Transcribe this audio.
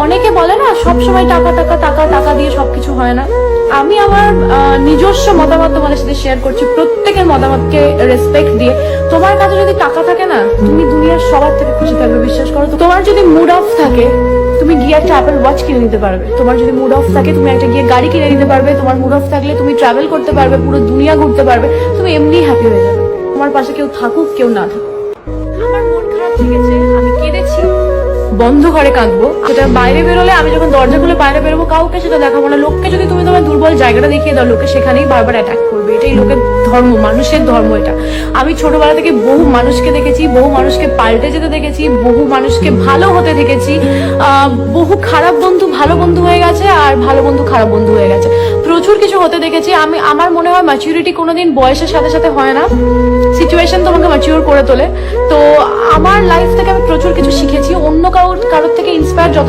অনেকে বলে না সবসময় টাকা টাকা টাকা টাকা দিয়ে সবকিছু হয় না। আমি আমার নিজস্ব মতামত তোমাদের সাথে শেয়ার করছি, প্রত্যেকের মতামতকে রেসপেক্ট দিয়ে। তোমার কাছে যদি টাকা থাকে না, তুমি দুনিয়ার সবার থেকে খুশি থাকবে, বিশ্বাস করো। তোমার যদি মুড অফ থাকে, তুমি গিয়ে একটা অ্যাপেল ওয়াচ কিনে নিতে পারবে। তোমার যদি মুড অফ থাকে, তুমি একটা গিয়ে গাড়ি কিনে নিতে পারবে। তোমার মুড অফ থাকলে তুমি ট্রাভেল করতে পারবে, পুরো দুনিয়া ঘুরতে পারবে। তুমি এমনি হ্যাপি হয়ে যাবে, তোমার পাশে কেউ থাকুক কেউ না থাকুক। আমার মন খারাপ লেগেছে, আমি কেঁদেছি, বন্ধ ঘরে কাঁদবো। সেটা বাইরে বেরোলে, আমি যখন দরজা খুলে বাইরে বেরোবো, কাউকে সেটা দেখাবো না। লোককে যদি তুমি তোমার দুর্বল জায়গাটা দেখিয়ে দাও, লোকে সেখানেই বারবার অ্যাটাক করবে। এটাই লোকের ধর্ম, মানুষের ধর্ম এটা। আমি ছোটবেলা থেকে বহু মানুষকে দেখেছি, বহু মানুষকে পাল্টে যেতে দেখেছি, বহু মানুষকে ভালো হতে দেখেছি। বহু খারাপ বন্ধু ভালো বন্ধু হয়ে গেছে, আর ভালো বন্ধু খারাপ বন্ধু হয়ে গেছে। প্রচুর কিছু হতে দেখেছি আমি। আমার মনে হয় ম্যাচুরিটি কোনোদিন বয়সের সাথে সাথে হয় না, সিচুয়েশন তোমাকে ম্যাচিওর করে তোলে। তো আমার লাইফ থেকে আমি প্রচুর কিছু শিখেছি, অন্য কারোর থেকে ইন্সপায়ার যত